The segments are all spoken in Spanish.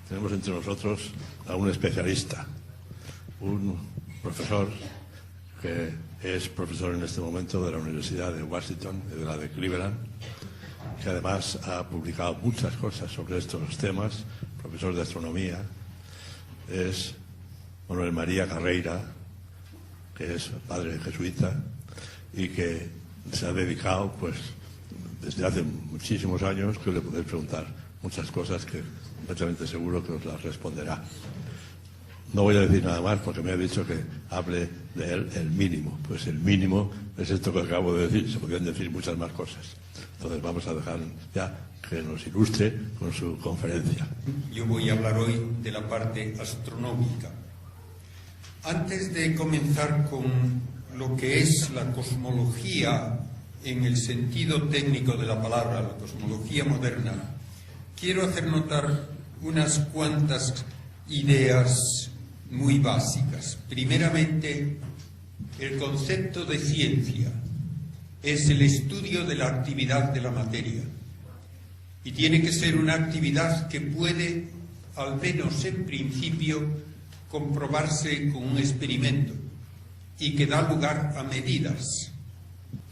tenemos entre nosotros a un especialista, un profesor que es profesor en este momento de la Universidad de Washington y de la de Cleveland, que además ha publicado muchas cosas sobre estos temas, profesor de astronomía. Es Manuel María Carreira, que es padre jesuita y que se ha dedicado, pues, desde hace muchísimos años, que le podéis preguntar muchas cosas que completamente seguro que os las responderá. No voy a decir nada más porque me ha dicho que hable de él el mínimo. Pues el mínimo es esto que acabo de decir, se podrían decir muchas más cosas. Entonces vamos a dejar ya que nos ilustre con su conferencia. Yo voy a hablar hoy de la parte astronómica. Antes de comenzar con lo que es la cosmología en el sentido técnico de la palabra, la cosmología moderna, quiero hacer notar unas cuantas ideas muy básicas. Primeramente, el concepto de ciencia es el estudio de la actividad de la materia y tiene que ser una actividad que puede, al menos en principio, comprobarse con un experimento y que da lugar a medidas.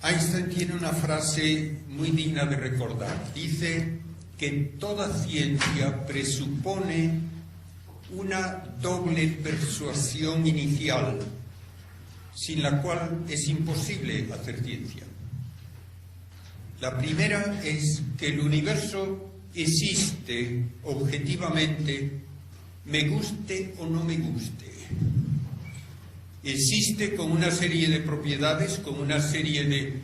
Einstein tiene una frase muy digna de recordar. Dice que toda ciencia presupone una doble persuasión inicial, sin la cual es imposible hacer ciencia. La primera es que el universo existe objetivamente, me guste o no me guste. Existe con una serie de propiedades, con una serie de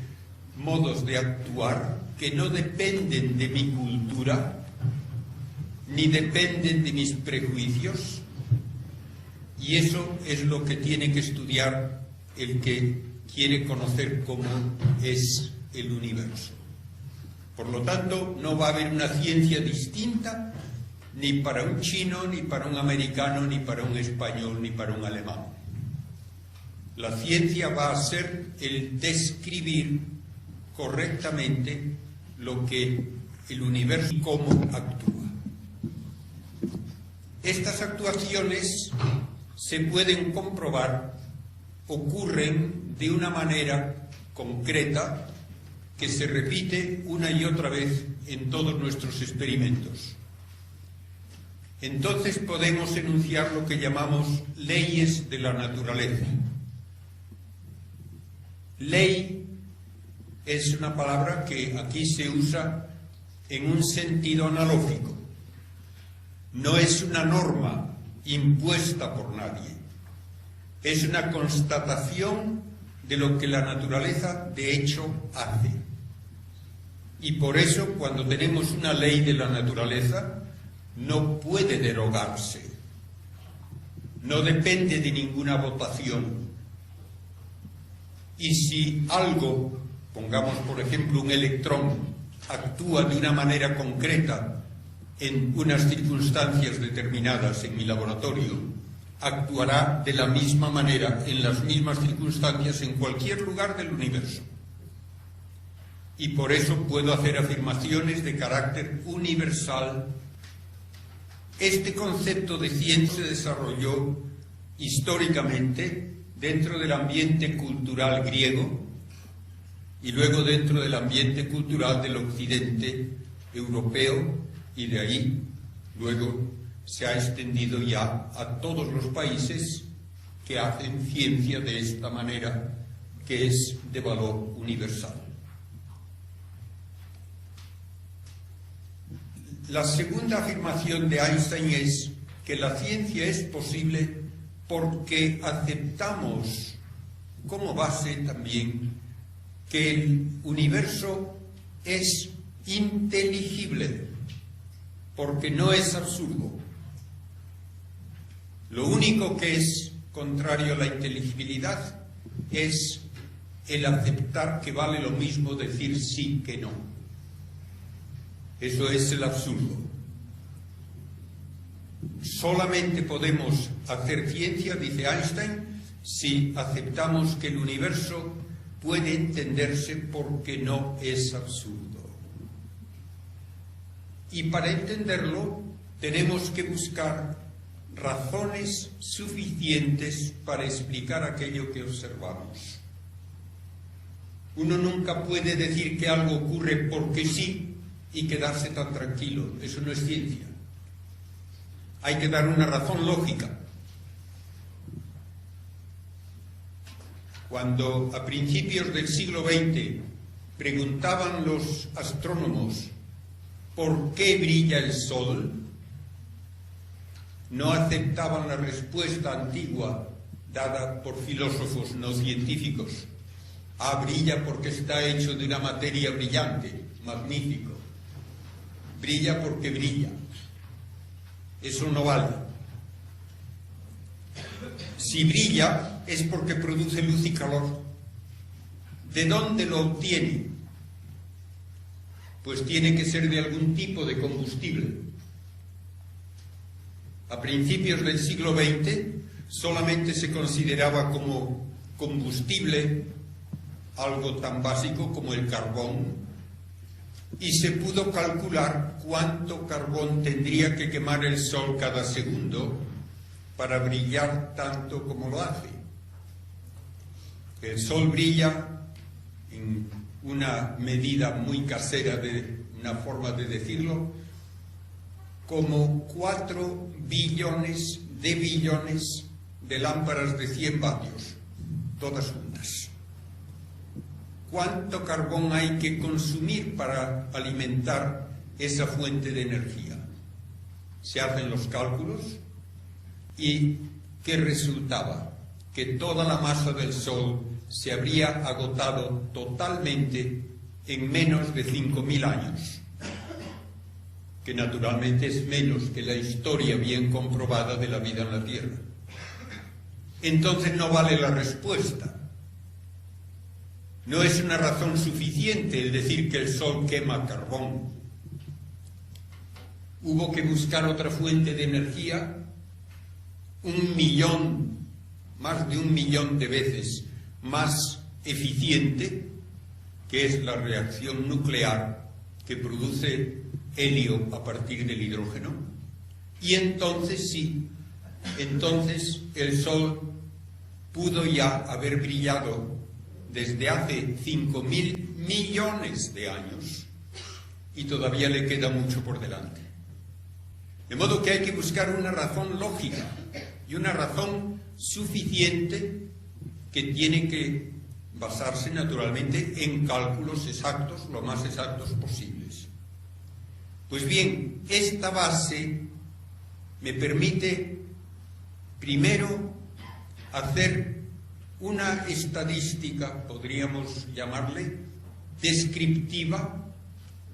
modos de actuar que no dependen de mi cultura, ni dependen de mis prejuicios, y eso es lo que tiene que estudiar el que quiere conocer cómo es el universo. Por lo tanto, no va a haber una ciencia distinta ni para un chino, ni para un americano, ni para un español, ni para un alemán. La ciencia va a ser el describir correctamente lo que el universo y cómo actúa. Estas actuaciones se pueden comprobar, ocurren de una manera concreta que se repite una y otra vez en todos nuestros experimentos. Entonces podemos enunciar lo que llamamos leyes de la naturaleza. Ley es una palabra que aquí se usa en un sentido analógico. No es una norma impuesta por nadie. Es una constatación de lo que la naturaleza de hecho hace. Y por eso, cuando tenemos una ley de la naturaleza, no puede derogarse. No depende de ninguna votación. Y si algo, pongamos por ejemplo un electrón, actúa de una manera concreta en unas circunstancias determinadas en mi laboratorio, actuará de la misma manera, en las mismas circunstancias, en cualquier lugar del universo. Y por eso puedo hacer afirmaciones de carácter universal. Este concepto de ciencia se desarrolló históricamente dentro del ambiente cultural griego y luego dentro del ambiente cultural del occidente europeo, y de ahí luego se ha extendido ya a todos los países que hacen ciencia de esta manera, que es de valor universal. La segunda afirmación de Einstein es que la ciencia es posible porque aceptamos como base también que el universo es inteligible, porque no es absurdo. Lo único que es contrario a la inteligibilidad es el aceptar que vale lo mismo decir sí que no. Eso es el absurdo. Solamente podemos hacer ciencia, dice Einstein, si aceptamos que el universo puede entenderse porque no es absurdo. Y para entenderlo tenemos que buscar razones suficientes para explicar aquello que observamos. Uno nunca puede decir que algo ocurre porque sí y quedarse tan tranquilo. Eso no es ciencia. Hay que dar una razón lógica. Cuando a principios del siglo XX preguntaban los astrónomos ¿por qué brilla el Sol?, no aceptaban la respuesta antigua dada por filósofos no científicos. Brilla porque está hecho de una materia brillante. Magnífico. Brilla porque brilla. Eso no vale. Si brilla es porque produce luz y calor. ¿De dónde lo obtiene? Pues tiene que ser de algún tipo de combustible. A principios del siglo XX solamente se consideraba como combustible algo tan básico como el carbón, y se pudo calcular cuánto carbón tendría que quemar el Sol cada segundo para brillar tanto como lo hace. El Sol brilla, en una medida muy casera, de una forma de decirlo, como 4 billones de lámparas de 100 vatios, todas juntas. ¿Cuánto carbón hay que consumir para alimentar esa fuente de energía? Se hacen los cálculos y ¿qué resultaba? Que toda la masa del Sol se habría agotado totalmente en menos de 5.000 años, que naturalmente es menos que la historia bien comprobada de la vida en la Tierra. Entonces no vale la respuesta. No es una razón suficiente el decir que el Sol quema carbón. Hubo que buscar otra fuente de energía 1 millón, más de 1 millón de veces más eficiente, que es la reacción nuclear que produce helio a partir del hidrógeno. Y entonces sí, entonces el Sol pudo ya haber brillado desde hace 5.000 millones de años y todavía le queda mucho por delante. De modo que hay que buscar una razón lógica y una razón suficiente que tiene que basarse naturalmente en cálculos exactos, lo más exactos posibles. Pues bien, esta base me permite primero hacer una estadística, podríamos llamarle, descriptiva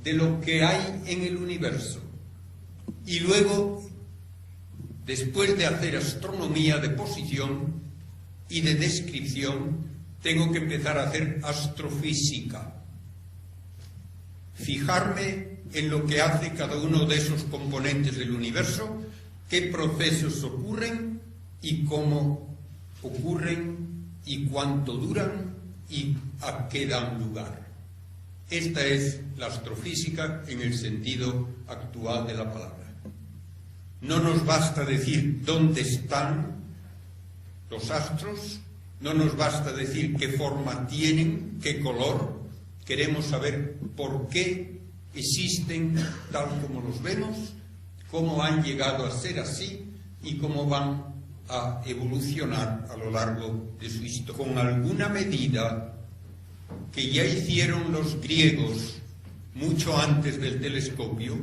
de lo que hay en el universo. Y luego, después de hacer astronomía de posición y de descripción, tengo que empezar a hacer astrofísica. Fijarme en lo que hace cada uno de esos componentes del universo, qué procesos ocurren y cómo ocurren y cuánto duran y a qué dan lugar. Esta es la astrofísica en el sentido actual de la palabra. No nos basta decir dónde están los astros, no nos basta decir qué forma tienen, qué color. Queremos saber por qué existen tal como los vemos, cómo han llegado a ser así y cómo van a evolucionar a lo largo de su historia. Con alguna medida que ya hicieron los griegos mucho antes del telescopio,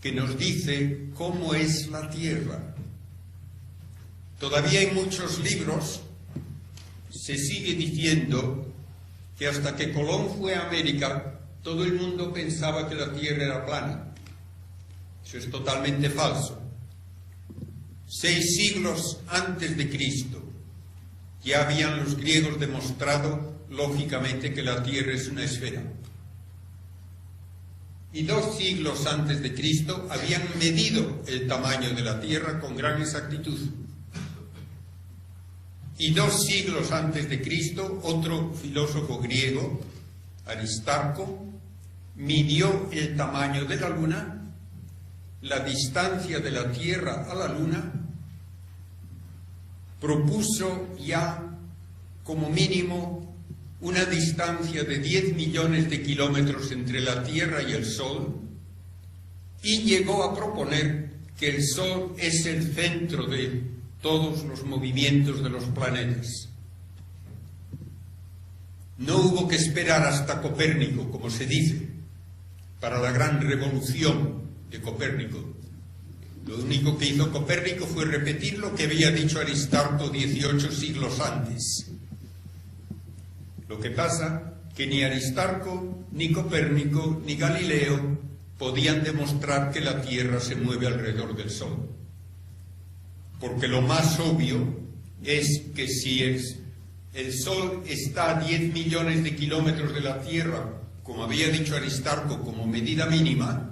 que nos dice cómo es la Tierra. Todavía en muchos libros se sigue diciendo que hasta que Colón fue a América, todo el mundo pensaba que la Tierra era plana. Eso es totalmente falso. 6 siglos antes de Cristo ya habían los griegos demostrado lógicamente que la Tierra es una esfera. Y 2 siglos antes de Cristo habían medido el tamaño de la Tierra con gran exactitud. Y 2 siglos antes de Cristo, otro filósofo griego, Aristarco, midió el tamaño de la Luna la distancia de la Tierra a la Luna, propuso ya como mínimo una distancia de 10 millones de kilómetros entre la Tierra y el Sol, y llegó a proponer que el Sol es el centro de todos los movimientos de los planetas. No hubo que esperar hasta Copérnico, como se dice, para la gran revolución de Copérnico. Lo único que hizo Copérnico fue repetir lo que había dicho Aristarco 18 siglos antes. Lo que pasa que ni Aristarco, ni Copérnico, ni Galileo podían demostrar que la Tierra se mueve alrededor del Sol. Porque lo más obvio es que si el Sol está a 10 millones de kilómetros de la Tierra, como había dicho Aristarco, como medida mínima,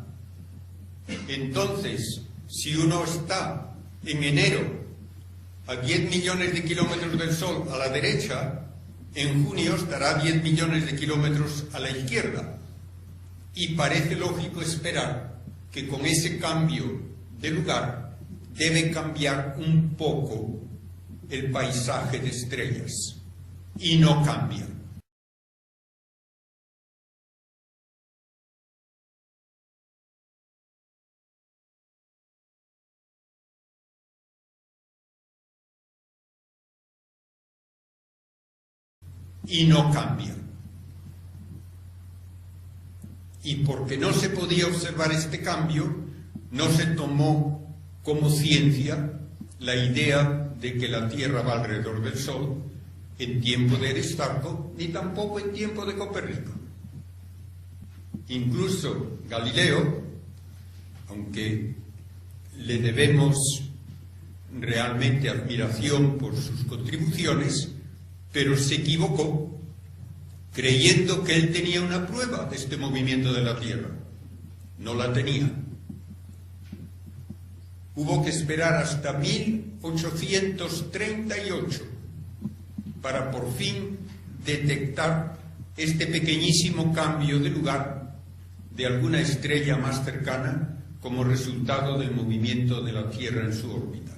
entonces, si uno está en enero a 10 millones de kilómetros del Sol a la derecha, en junio estará a 10 millones de kilómetros a la izquierda. Y parece lógico esperar que con ese cambio de lugar debe cambiar un poco el paisaje de estrellas. Y no cambia. Y no cambia. Y porque no se podía observar este cambio, no se tomó como ciencia la idea de que la Tierra va alrededor del Sol en tiempo de Aristarco, ni tampoco en tiempo de Copérnico. Incluso Galileo, aunque le debemos realmente admiración por sus contribuciones, pero se equivocó creyendo que él tenía una prueba de este movimiento de la Tierra. No la tenía. Hubo que esperar hasta 1838 para por fin detectar este pequeñísimo cambio de lugar de alguna estrella más cercana como resultado del movimiento de la Tierra en su órbita.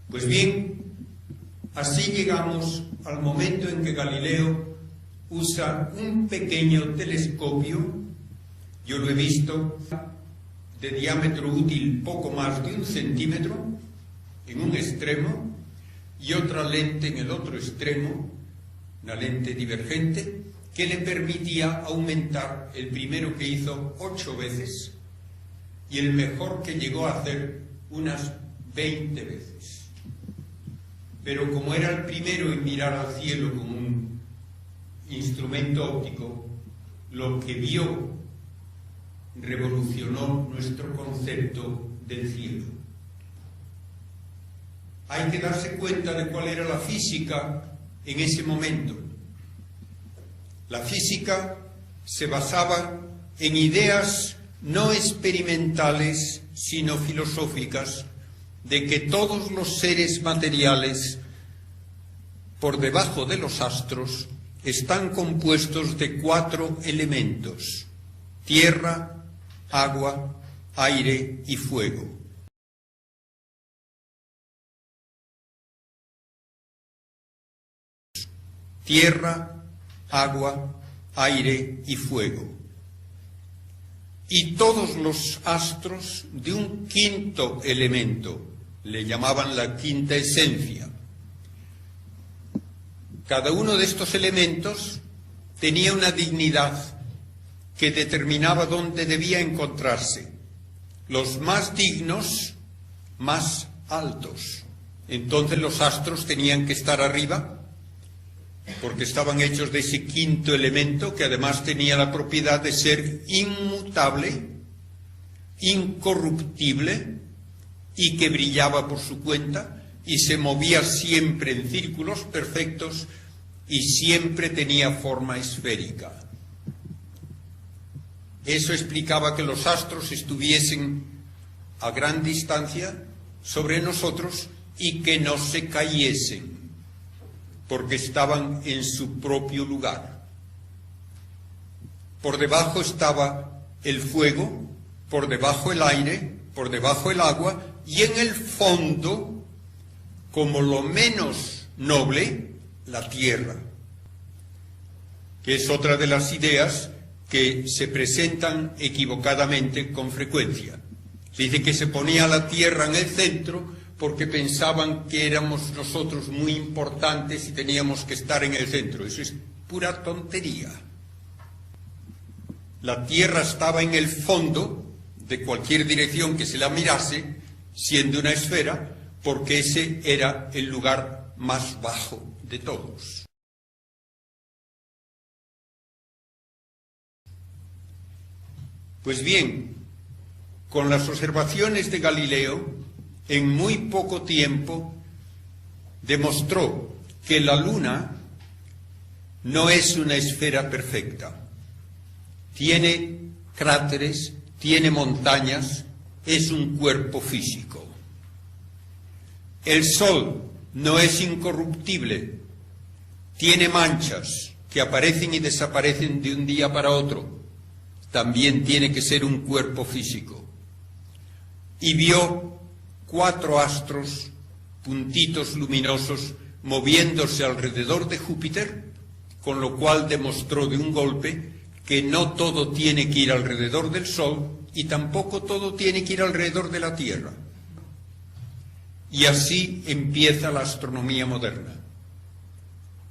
Pues bien, así llegamos al momento en que Galileo usa un pequeño telescopio, yo lo he visto, de diámetro útil poco más de 1 centímetro, en un extremo, y otra lente en el otro extremo, una lente divergente, que le permitía aumentar el primero que hizo 8 veces y el mejor que llegó a hacer unas 20 veces. Pero como era el primero en mirar al cielo con un instrumento óptico, lo que vio revolucionó nuestro concepto del cielo. Hay que darse cuenta de cuál era la física en ese momento. La física se basaba en ideas no experimentales, sino filosóficas, de que todos los seres materiales por debajo de los astros están compuestos de 4 elementos: tierra, agua, aire y fuego. Tierra, agua, aire y fuego. Y todos los astros de un 5.º elemento, le llamaban la 5ª esencia. Cada uno de estos elementos tenía una dignidad que determinaba dónde debía encontrarse. Los más dignos, más altos. Entonces los astros tenían que estar arriba, porque estaban hechos de ese 5.º elemento, que además tenía la propiedad de ser inmutable, incorruptible, y que brillaba por su cuenta, y se movía siempre en círculos perfectos, y siempre tenía forma esférica. Eso explicaba que los astros estuviesen a gran distancia sobre nosotros y que no se cayesen. porque estaban en su propio lugar. Por debajo estaba el fuego, por debajo el aire, por debajo el agua, y en el fondo, como lo menos noble, la tierra, que es otra de las ideas que se presentan equivocadamente con frecuencia. Se dice que se ponía la tierra en el centro porque pensaban que éramos nosotros muy importantes y teníamos que estar en el centro. Eso es pura tontería. La tierra estaba en el fondo de cualquier dirección que se la mirase, siendo una esfera, porque ese era el lugar más bajo de todos. Pues bien, con las observaciones de Galileo, en muy poco tiempo demostró que la Luna no es una esfera perfecta. Tiene cráteres, tiene montañas, es un cuerpo físico. El Sol no es incorruptible, tiene manchas que aparecen y desaparecen de un día para otro. También tiene que ser un cuerpo físico. Y vio 4 astros, puntitos luminosos, moviéndose alrededor de Júpiter, con lo cual demostró de un golpe que no todo tiene que ir alrededor del Sol y tampoco todo tiene que ir alrededor de la Tierra. Y así empieza la astronomía moderna.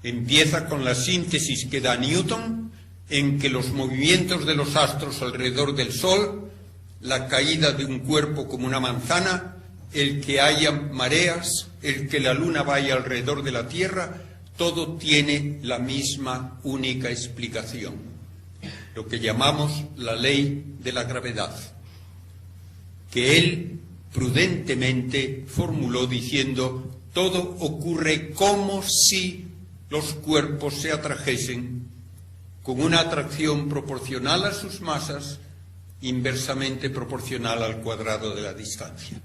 Empieza con la síntesis que da Newton, en que los movimientos de los astros alrededor del Sol, la caída de un cuerpo como una manzana, el que haya mareas, el que la Luna vaya alrededor de la Tierra, todo tiene la misma única explicación, lo que llamamos la ley de la gravedad, que él prudentemente formuló diciendo: todo ocurre como si los cuerpos se atrajesen con una atracción proporcional a sus masas, inversamente proporcional al cuadrado de la distancia.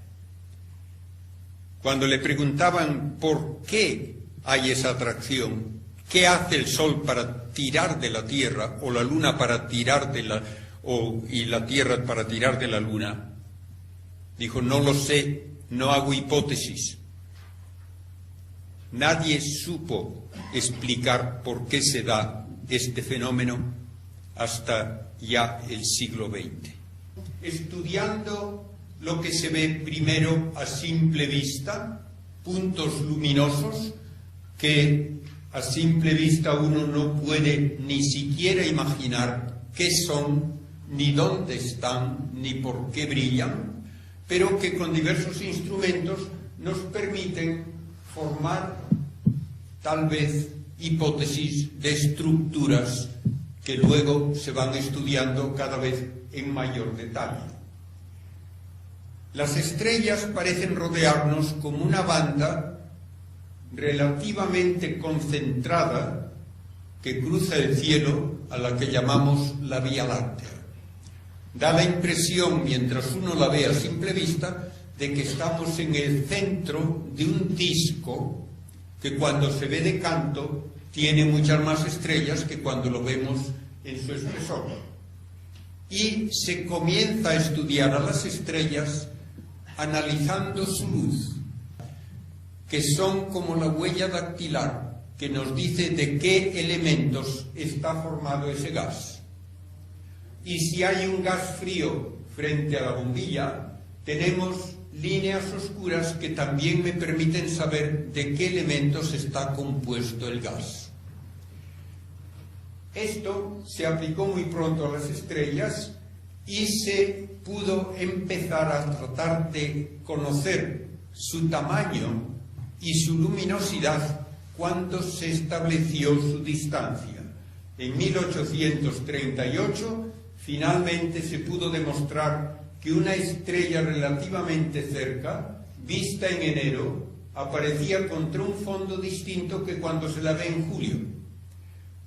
Cuando le preguntaban por qué hay esa atracción, qué hace el Sol para tirar de la Tierra, o la Luna para tirar de la, y la Tierra para tirar de la Luna, dijo: no lo sé, no hago hipótesis. Nadie supo explicar por qué se da este fenómeno hasta ya el siglo XX. Estudiando lo que se ve primero a simple vista, puntos luminosos que a simple vista uno no puede ni siquiera imaginar qué son, ni dónde están, ni por qué brillan, pero que con diversos instrumentos nos permiten formar tal vez hipótesis de estructuras que luego se van estudiando cada vez en mayor detalle. Las estrellas parecen rodearnos como una banda relativamente concentrada que cruza el cielo, a la que llamamos la Vía Láctea. Da la impresión, mientras uno la ve a simple vista, de que estamos en el centro de un disco que cuando se ve de canto tiene muchas más estrellas que cuando lo vemos en su espesor. Y se comienza a estudiar a las estrellas analizando su luz, que son como la huella dactilar que nos dice de qué elementos está formado ese gas. Y si hay un gas frío frente a la bombilla, tenemos líneas oscuras que también me permiten saber de qué elementos está compuesto el gas. Esto se aplicó muy pronto a las estrellas y se pudo empezar a tratar de conocer su tamaño y su luminosidad cuando se estableció su distancia. En 1838 finalmente se pudo demostrar que una estrella relativamente cerca, vista en enero, aparecía contra un fondo distinto que cuando se la ve en julio.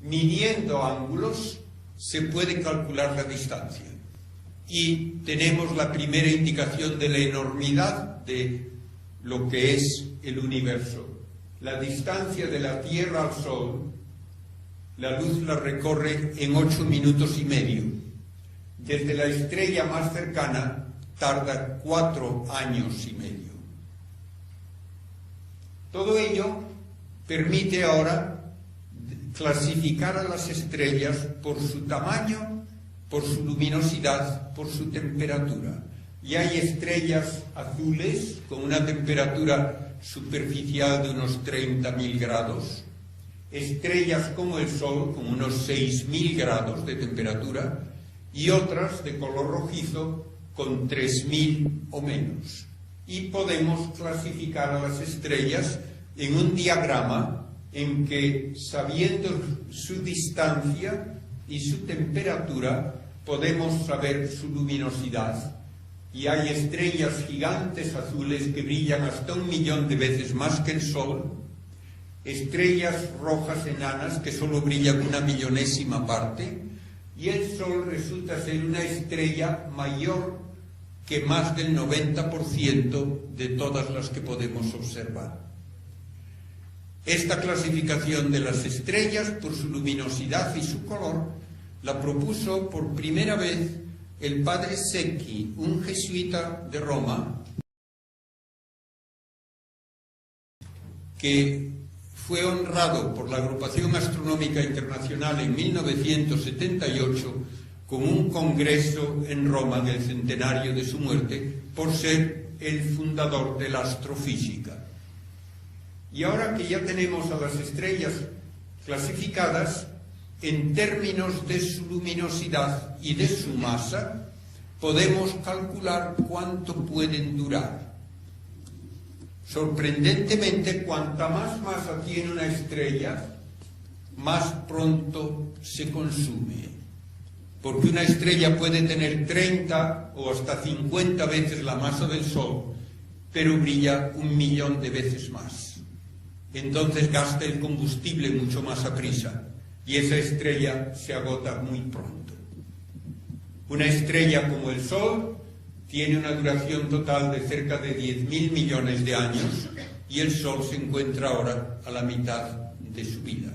Midiendo ángulos se puede calcular la distancia y tenemos la primera indicación de la enormidad de lo que es el universo. la distancia de la Tierra al Sol, la luz la recorre en 8 minutos y medio. Desde la estrella más cercana tarda 4 años y medio. Todo ello permite ahora clasificar a las estrellas por su tamaño, por su luminosidad, por su temperatura. Y hay estrellas azules con una temperatura superficial de unos 30.000 grados, estrellas como el Sol con unos 6.000 grados de temperatura y otras de color rojizo con 3.000 o menos. Y podemos clasificar a las estrellas en un diagrama en que, sabiendo su distancia y su temperatura, podemos saber su luminosidad. Y hay estrellas gigantes azules que brillan hasta 1 millón de veces más que el Sol, estrellas rojas enanas que solo brillan 1/1000ª parte, y el Sol resulta ser una estrella mayor que más del 90% de todas las que podemos observar. Esta clasificación de las estrellas por su luminosidad y su color la propuso por primera vez el padre Secchi, un jesuita de Roma, que fue honrado por la Agrupación Astronómica Internacional en 1978 con un congreso en Roma del centenario de su muerte por ser el fundador de la astrofísica. Y ahora que ya tenemos a las estrellas clasificadas, en términos de su luminosidad y de su masa, podemos calcular cuánto pueden durar. Sorprendentemente, cuanta más masa tiene una estrella, más pronto se consume. Porque una estrella puede tener 30 o hasta 50 veces la masa del Sol, pero brilla 1 millón de veces más. Entonces gasta el combustible mucho más a prisa y esa estrella se agota muy pronto. Una estrella como el Sol tiene una duración total de cerca de 10.000 millones de años y el Sol se encuentra ahora a la mitad de su vida.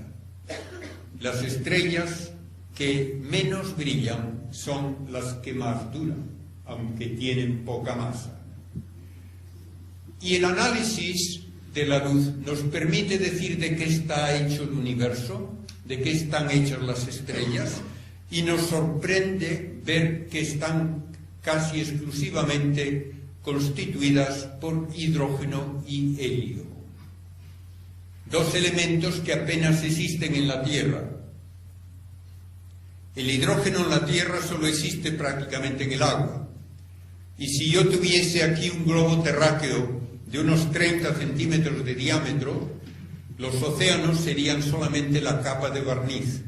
Las estrellas que menos brillan son las que más duran, aunque tienen poca masa. Y el análisis de la luz nos permite decir de qué está hecho el universo, de qué están hechas las estrellas, y nos sorprende ver que están casi exclusivamente constituidas por hidrógeno y helio. 2 elementos que apenas existen en la Tierra. El hidrógeno en la Tierra solo existe prácticamente en el agua. Y si yo tuviese aquí un globo terráqueo de unos 30 centímetros de diámetro, los océanos serían solamente la capa de barniz.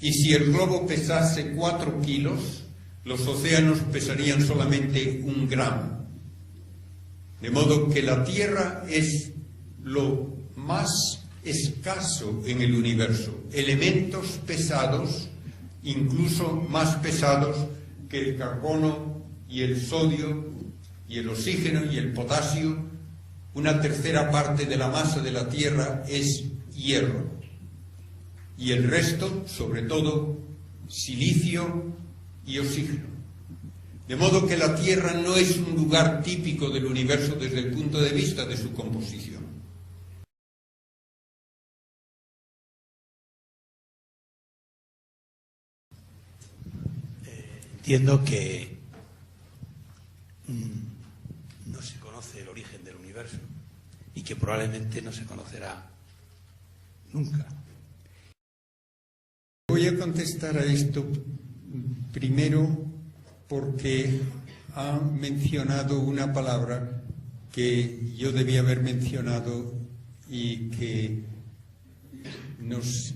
Y si el globo pesase 4 kilos, los océanos pesarían solamente 1 gramo. De modo que la Tierra es lo más escaso en el universo. Elementos pesados, incluso más pesados que el carbono y el sodio y el oxígeno y el potasio. 1/3 parte de la masa de la Tierra es hierro. Y el resto, sobre todo, silicio y oxígeno. De modo que la Tierra no es un lugar típico del universo desde el punto de vista de su composición. Entiendo que no se conoce el origen del universo y que probablemente no se conocerá nunca. Voy a contestar a esto primero porque ha mencionado una palabra que yo debía haber mencionado y que nos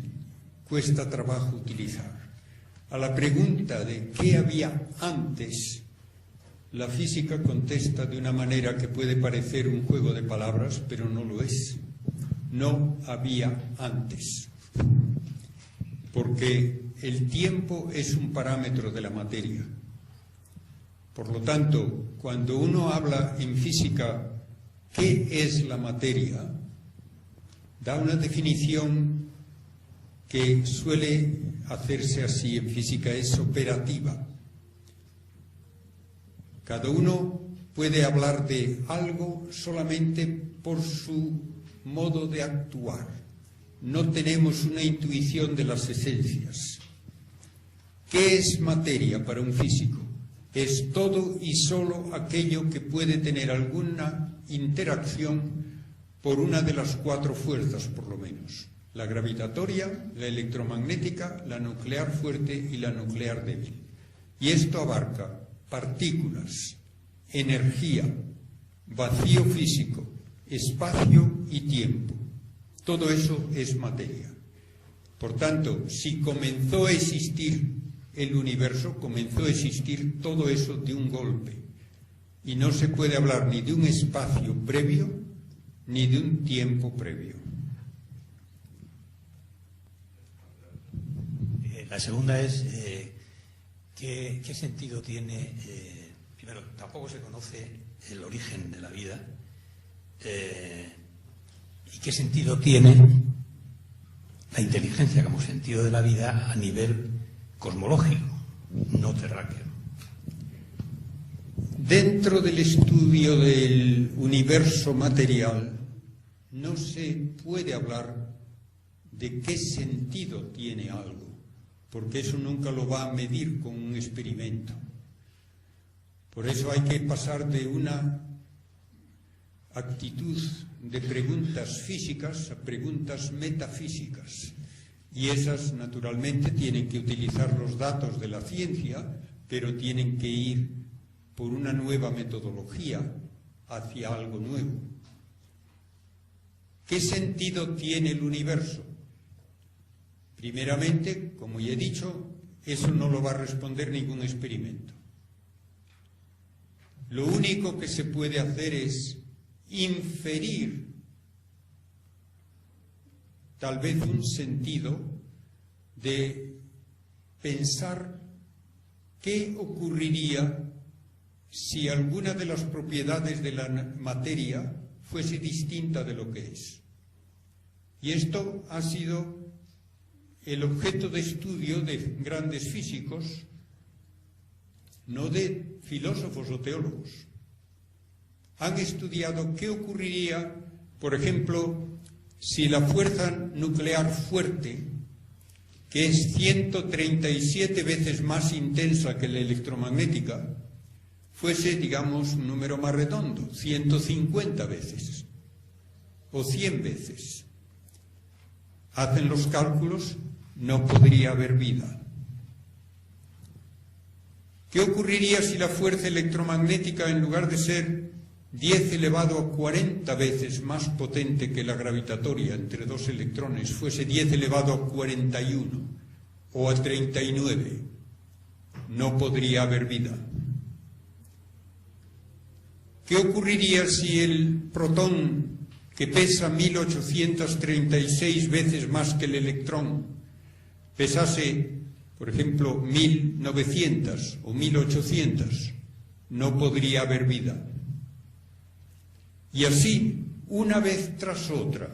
cuesta trabajo utilizar. A la pregunta de qué había antes, la física contesta de una manera que puede parecer un juego de palabras, pero no lo es. No había antes. Porque el tiempo es un parámetro de la materia. Por lo tanto, cuando uno habla en física, ¿qué es la materia?, da una definición que suele hacerse así en física, es operativa. Cada uno puede hablar de algo solamente por su modo de actuar. No tenemos una intuición de las esencias. ¿Qué es materia para un físico? Es todo y solo aquello que puede tener alguna interacción por una de las 4 fuerzas, por lo menos: la gravitatoria, la electromagnética, la nuclear fuerte y la nuclear débil. Y esto abarca partículas, energía, vacío físico, espacio y tiempo. Todo eso es materia. Por tanto, si comenzó a existir el universo, comenzó a existir todo eso de un golpe. Y no se puede hablar ni de un espacio previo, ni de un tiempo previo. La segunda es, ¿qué sentido tiene? Primero, tampoco se conoce el origen de la vida. ¿Y qué sentido tiene la inteligencia como sentido de la vida a nivel cosmológico, no terráqueo? Dentro del estudio del universo material no se puede hablar de qué sentido tiene algo, porque eso nunca lo va a medir con un experimento. Por eso hay que pasar de una actitud de preguntas físicas a preguntas metafísicas. Y esas, naturalmente, tienen que utilizar los datos de la ciencia, pero tienen que ir por una nueva metodología hacia algo nuevo. ¿Qué sentido tiene el universo? Primeramente, como ya he dicho, eso no lo va a responder ningún experimento. Lo único que se puede hacer es inferir tal vez un sentido de pensar qué ocurriría si alguna de las propiedades de la materia fuese distinta de lo que es. Y esto ha sido el objeto de estudio de grandes físicos, no de filósofos o teólogos. Han estudiado qué ocurriría, por ejemplo, si la fuerza nuclear fuerte, que es 137 veces más intensa que la electromagnética, fuese, digamos, un número más redondo, 150 veces o 100 veces. Hacen los cálculos, no podría haber vida. ¿Qué ocurriría si la fuerza electromagnética, en lugar de ser 10 elevado a 40 veces más potente que la gravitatoria entre dos electrones, fuese 10 elevado a 41 o a 39? No podría haber vida. ¿Qué ocurriría si el protón, que pesa 1836 veces más que el electrón, pesase, por ejemplo, 1900 o 1800? No podría haber vida. Y así, una vez tras otra,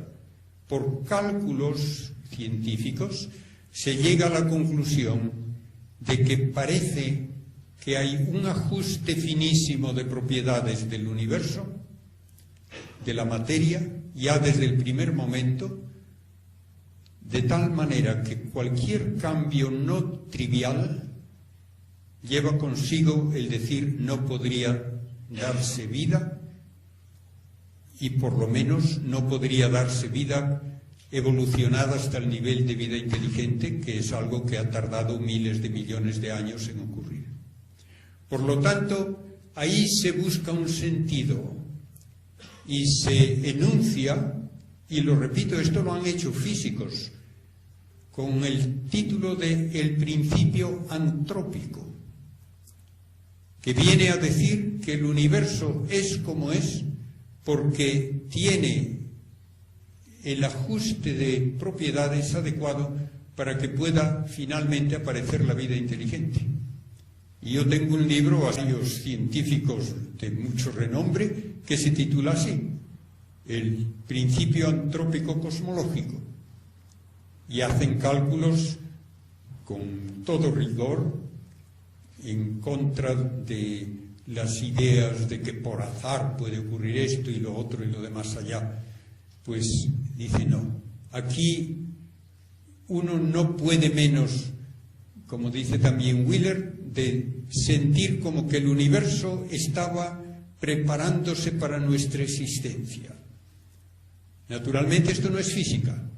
por cálculos científicos, se llega a la conclusión de que parece que hay un ajuste finísimo de propiedades del universo, de la materia, ya desde el primer momento, de tal manera que cualquier cambio no trivial lleva consigo el decir no podría darse vida, y por lo menos no podría darse vida evolucionada hasta el nivel de vida inteligente, que es algo que ha tardado miles de millones de años en ocurrir. Por lo tanto, ahí se busca un sentido y se enuncia, y lo repito, esto lo han hecho físicos, con el título de el principio antrópico, que viene a decir que el universo es como es porque tiene el ajuste de propiedades adecuado para que pueda finalmente aparecer la vida inteligente. Y yo tengo un libro a varios científicos de mucho renombre que se titula así: el principio antrópico cosmológico y hacen cálculos con todo rigor en contra de las ideas de que por azar puede ocurrir esto y lo otro y lo demás allá. Pues dice no, aquí uno no puede menos, como dice también Wheeler, de sentir como que el universo estaba preparándose para nuestra existencia. Naturalmente esto no es física,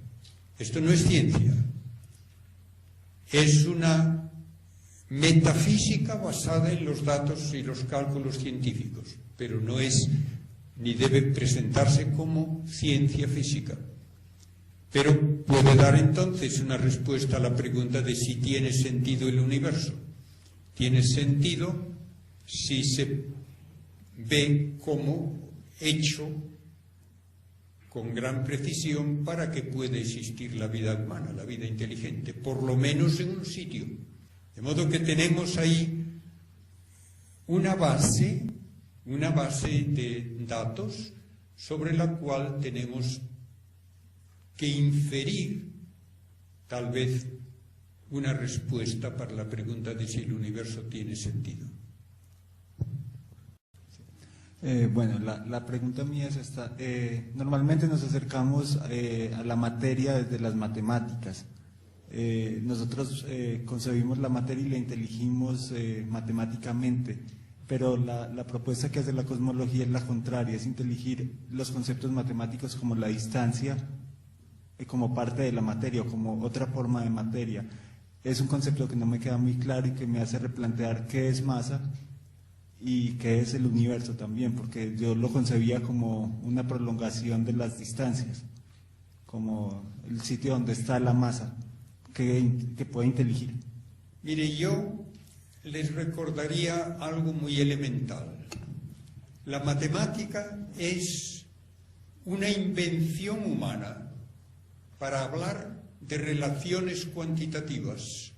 esto no es ciencia, es una metafísica basada en los datos y los cálculos científicos, pero no es ni debe presentarse como ciencia física. Pero puede dar entonces una respuesta a la pregunta de si tiene sentido el universo. Tiene sentido si se ve como hecho con gran precisión para que pueda existir la vida humana, la vida inteligente, por lo menos en un sitio. De modo que tenemos ahí una base de datos sobre la cual tenemos que inferir tal vez una respuesta para la pregunta de si el universo tiene sentido. Bueno, la pregunta mía es esta. Normalmente nos acercamos a la materia desde las matemáticas. Nosotros concebimos la materia y la inteligimos matemáticamente, pero la propuesta que hace la cosmología es la contraria, es inteligir los conceptos matemáticos como la distancia, como parte de la materia o como otra forma de materia. Es un concepto que no me queda muy claro y que me hace replantear qué es masa y qué es el universo también, porque yo lo concebía como una prolongación de las distancias, como el sitio donde está la masa que puede inteligir. Mire, yo les recordaría algo muy elemental. La matemática es una invención humana para hablar de relaciones cuantitativas,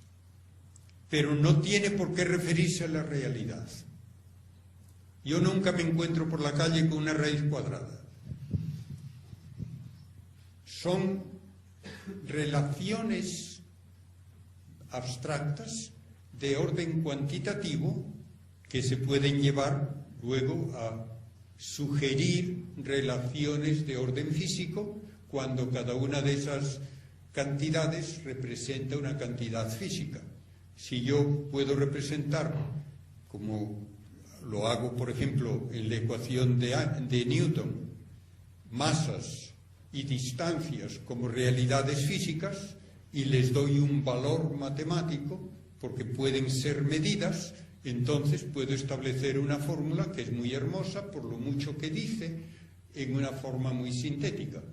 pero no tiene por qué referirse a la realidad. Yo nunca me encuentro por la calle con una raíz cuadrada. Son relaciones abstractas de orden cuantitativo que se pueden llevar luego a sugerir relaciones de orden físico cuando cada una de esas cantidades representa una cantidad física. Si yo puedo representar, como lo hago por ejemplo en la ecuación de Newton, masas y distancias como realidades físicas y les doy un valor matemático porque pueden ser medidas, entonces puedo establecer una fórmula que es muy hermosa por lo mucho que dice en una forma muy sintética.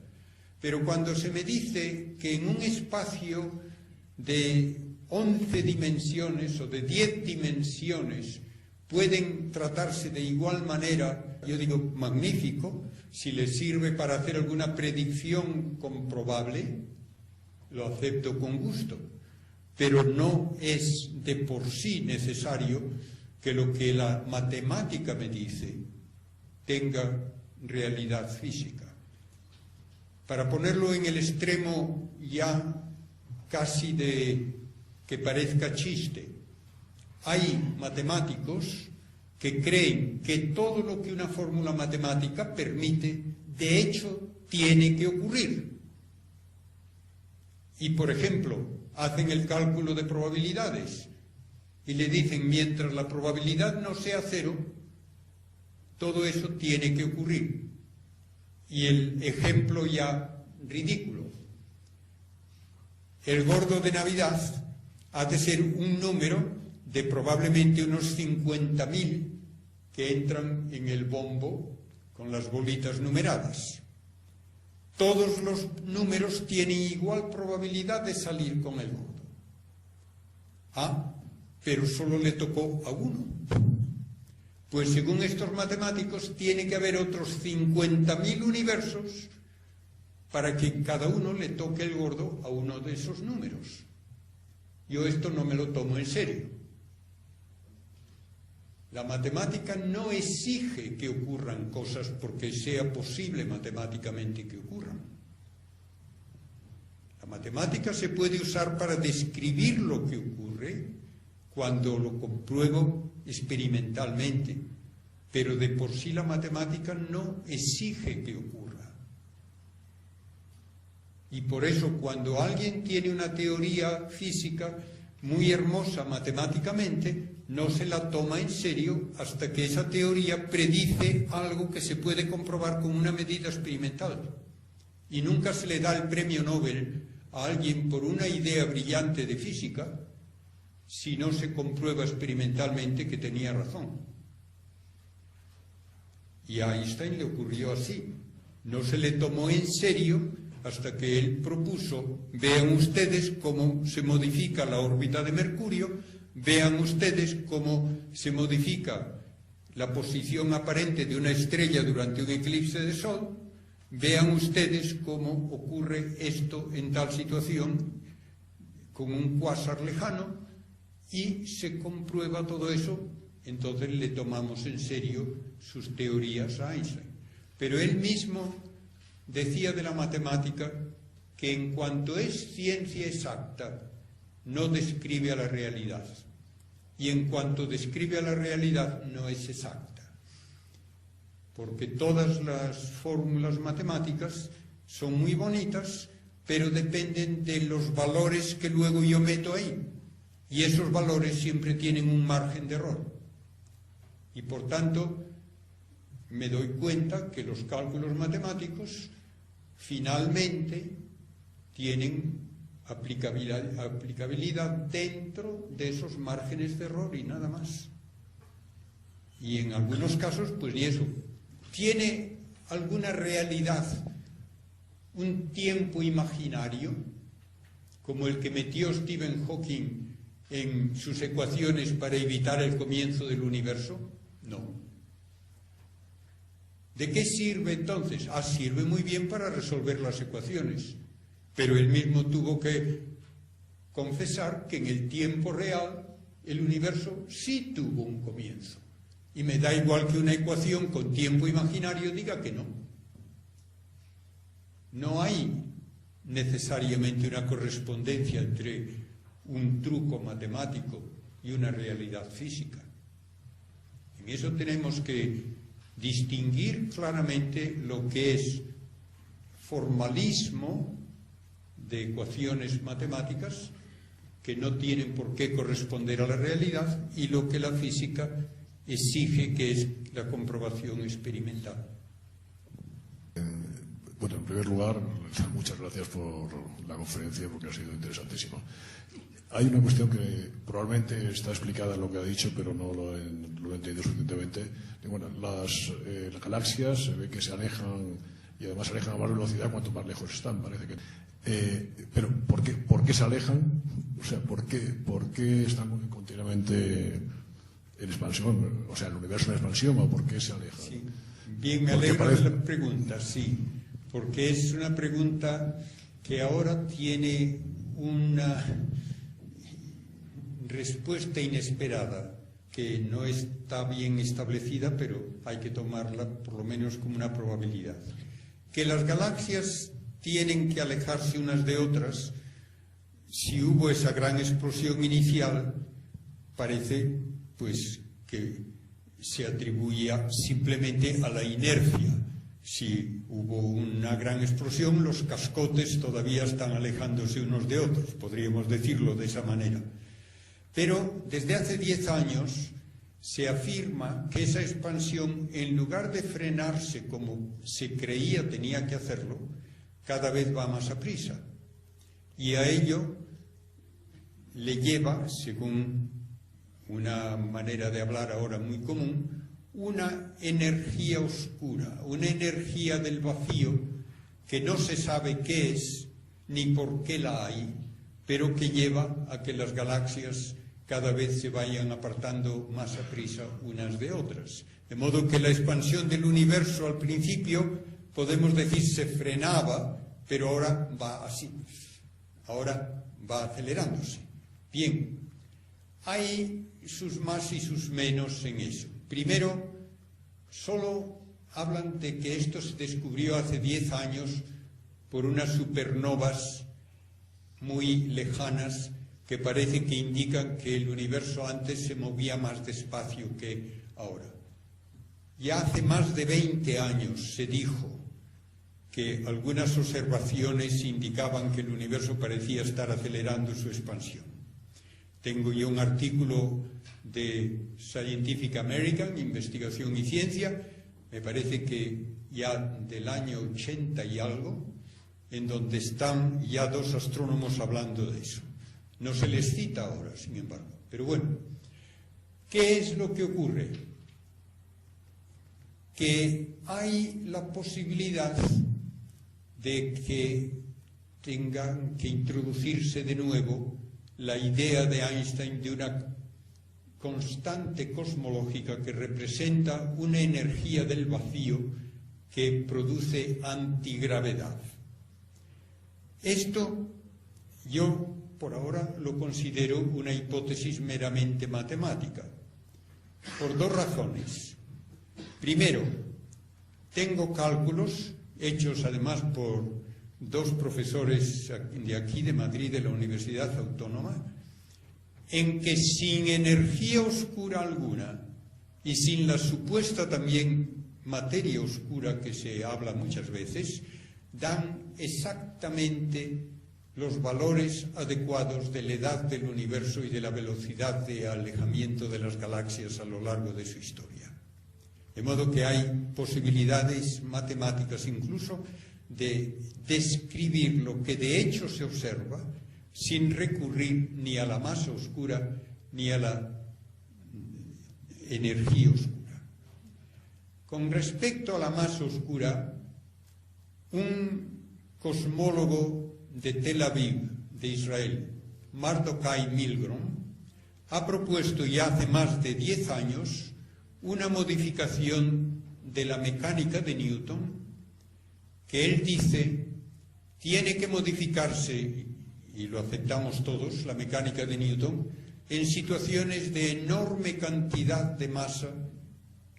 Pero cuando se me dice que en un espacio de 11 dimensiones o de 10 dimensiones pueden tratarse de igual manera, yo digo magnífico, si les sirve para hacer alguna predicción comprobable, lo acepto con gusto, pero no es de por sí necesario que lo que la matemática me dice tenga realidad física. Para ponerlo en el extremo ya casi de que parezca chiste, hay matemáticos que creen que todo lo que una fórmula matemática permite, de hecho, tiene que ocurrir. Y, por ejemplo, hacen el cálculo de probabilidades y le dicen, mientras la probabilidad no sea cero, todo eso tiene que ocurrir. Y el ejemplo ya ridículo. El gordo de Navidad ha de ser un número de probablemente unos 50.000 que entran en el bombo con las bolitas numeradas. Todos los números tienen igual probabilidad de salir con el gordo. Ah, pero solo le tocó a uno. Pues según estos matemáticos tiene que haber otros 50.000 universos para que en cada uno le toque el gordo a uno de esos números. Yo esto no me lo tomo en serio. La matemática no exige que ocurran cosas porque sea posible matemáticamente que ocurran. La matemática se puede usar para describir lo que ocurre cuando lo compruebo experimentalmente, pero de por sí la matemática no exige que ocurra. Y por eso cuando alguien tiene una teoría física muy hermosa matemáticamente, no se la toma en serio hasta que esa teoría predice algo que se puede comprobar con una medida experimental. Y nunca se le da el premio Nobel a alguien por una idea brillante de física si no se comprueba experimentalmente que tenía razón. Y a Einstein le ocurrió así. No se le tomó en serio hasta que él propuso: vean ustedes cómo se modifica la órbita de Mercurio, vean ustedes cómo se modifica la posición aparente de una estrella durante un eclipse de sol, vean ustedes cómo ocurre esto en tal situación con un cuásar lejano, y se comprueba todo eso. Entonces le tomamos en serio sus teorías a Einstein. Pero él mismo decía de la matemática que en cuanto es ciencia exacta, no describe a la realidad, y en cuanto describe a la realidad, no es exacta, porque todas las fórmulas matemáticas son muy bonitas, pero dependen de los valores que luego yo meto ahí, y esos valores siempre tienen un margen de error, y por tanto me doy cuenta que los cálculos matemáticos finalmente tienen aplicabilidad dentro de esos márgenes de error y nada más. Y en algunos casos, pues ni eso. ¿Tiene alguna realidad un tiempo imaginario, como el que metió Stephen Hawking en sus ecuaciones para evitar el comienzo del universo? No. ¿De qué sirve entonces? Sirve muy bien para resolver las ecuaciones, pero él mismo tuvo que confesar que en el tiempo real el universo sí tuvo un comienzo. Y me da igual que una ecuación con tiempo imaginario diga que no. No hay necesariamente una correspondencia entre un truco matemático y una realidad física. En eso tenemos que distinguir claramente lo que es formalismo de ecuaciones matemáticas que no tienen por qué corresponder a la realidad y lo que la física exige, que es la comprobación experimental. Bueno, en primer lugar, muchas gracias por la conferencia porque ha sido interesantísima. Hay una cuestión que probablemente está explicada en lo que ha dicho, pero no lo he entendido suficientemente. Bueno, las galaxias se ve que se alejan, y además se alejan a más velocidad cuanto más lejos están, parece que. Pero ¿por qué se alejan? O sea, ¿por qué están continuamente en expansión? O sea, el universo en expansión, ¿o por qué se alejan? Sí. Bien, me alegro de la pregunta, sí, porque es una pregunta que ahora tiene una respuesta inesperada que no está bien establecida, pero hay que tomarla por lo menos como una probabilidad. Que las galaxias tienen que alejarse unas de otras, si hubo esa gran explosión inicial, parece pues que se atribuía simplemente a la inercia. Si hubo una gran explosión, los cascotes todavía están alejándose unos de otros, podríamos decirlo de esa manera. Pero desde hace 10 años se afirma que esa expansión, en lugar de frenarse como se creía tenía que hacerlo, cada vez va más a prisa. Y a ello le lleva, según una manera de hablar ahora muy común, una energía oscura, una energía del vacío que no se sabe qué es ni por qué la hay, pero que lleva a que las galaxias cada vez se vayan apartando más a prisa unas de otras. De modo que la expansión del universo al principio, podemos decir, se frenaba, pero ahora va así, ahora va acelerándose. Bien, Hay sus más y sus menos en eso. Primero, solo hablan de que esto se descubrió hace 10 años por unas supernovas muy lejanas que parece que indican que el universo antes se movía más despacio que ahora. Ya hace más de 20 años se dijo que algunas observaciones indicaban que el universo parecía estar acelerando su expansión. Tengo yo un artículo de Scientific American, Investigación y Ciencia, me parece que ya del año 80 y algo, en donde están ya 2 astrónomos hablando de eso. No se les cita ahora, sin embargo. Pero bueno, ¿qué es lo que ocurre? Que hay la posibilidad de que tengan que introducirse de nuevo la idea de Einstein de una constante cosmológica que representa una energía del vacío que produce antigravedad. Esto yo por ahora lo considero una hipótesis meramente matemática, por 2 razones. Primero, tengo cálculos hechos además por 2 profesores de aquí de Madrid, de la Universidad Autónoma, en que sin energía oscura alguna y sin la supuesta también materia oscura que se habla muchas veces, dan exactamente los valores adecuados de la edad del universo y de la velocidad de alejamiento de las galaxias a lo largo de su historia. De modo que hay posibilidades matemáticas incluso de describir lo que de hecho se observa sin recurrir ni a la masa oscura ni a la energía oscura. Con respecto a la masa oscura, un cosmólogo de Tel Aviv, de Israel, Mardokai Milgrom, ha propuesto ya hace más de 10 años una modificación de la mecánica de Newton que él dice tiene que modificarse, y lo aceptamos todos, la mecánica de Newton, en situaciones de enorme cantidad de masa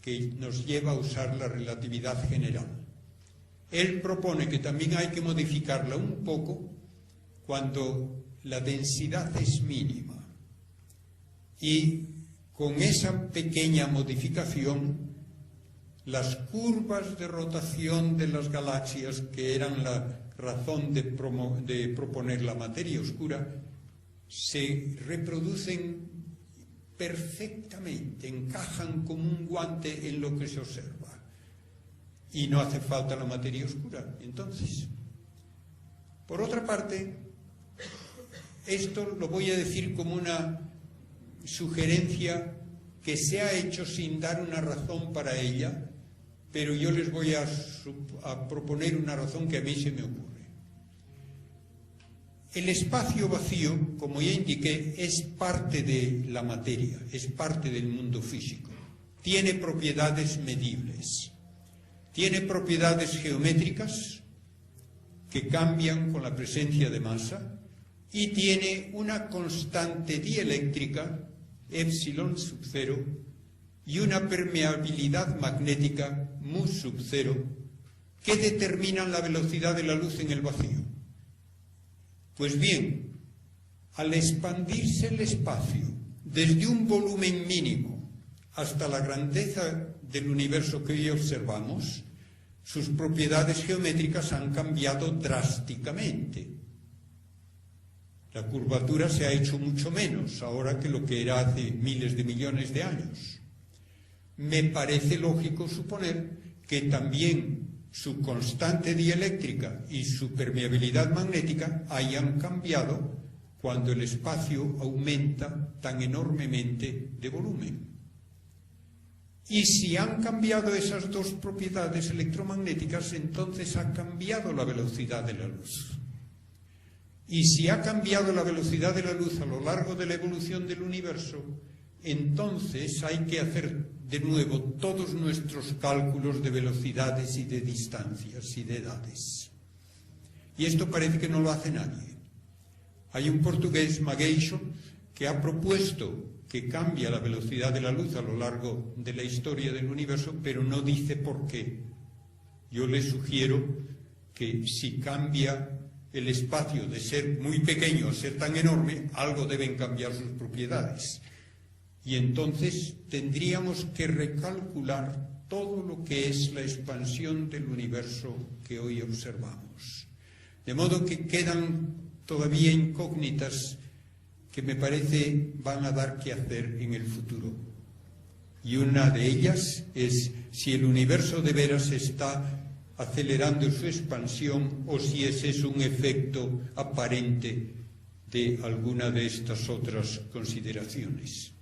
que nos lleva a usar la relatividad general. Él propone que también hay que modificarla un poco cuando la densidad es mínima. Y con esa pequeña modificación, las curvas de rotación de las galaxias, que eran la razón de proponer la materia oscura, se reproducen perfectamente, encajan como un guante en lo que se observa. Y no hace falta la materia oscura, entonces. Por otra parte, esto lo voy a decir como una sugerencia que se ha hecho sin dar una razón para ella, pero yo les voy a proponer una razón que a mí se me ocurre. El espacio vacío, como ya indiqué, es parte de la materia, es parte del mundo físico. Tiene propiedades medibles. Tiene propiedades geométricas que cambian con la presencia de masa y tiene una constante dieléctrica, epsilon sub 0, y una permeabilidad magnética, mu sub 0, que determinan la velocidad de la luz en el vacío. Pues bien, al expandirse el espacio desde un volumen mínimo hasta la grandeza del universo que hoy observamos, sus propiedades geométricas han cambiado drásticamente. La curvatura se ha hecho mucho menos ahora que lo que era hace miles de millones de años. Me parece lógico suponer que también su constante dieléctrica y su permeabilidad magnética hayan cambiado cuando el espacio aumenta tan enormemente de volumen. Y si han cambiado esas 2 propiedades electromagnéticas, entonces ha cambiado la velocidad de la luz. Y si ha cambiado la velocidad de la luz a lo largo de la evolución del universo, entonces hay que hacer de nuevo todos nuestros cálculos de velocidades y de distancias y de edades. Y esto parece que no lo hace nadie. Hay un portugués, Magueixo, que ha propuesto que cambia la velocidad de la luz a lo largo de la historia del universo, pero no dice por qué. Yo le sugiero que si cambia el espacio de ser muy pequeño a ser tan enorme, algo deben cambiar sus propiedades. Y entonces tendríamos que recalcular todo lo que es la expansión del universo que hoy observamos. De modo que quedan todavía incógnitas que me parece van a dar que hacer en el futuro. Y una de ellas es si el universo de veras está acelerando su expansión o si ese es un efecto aparente de alguna de estas otras consideraciones.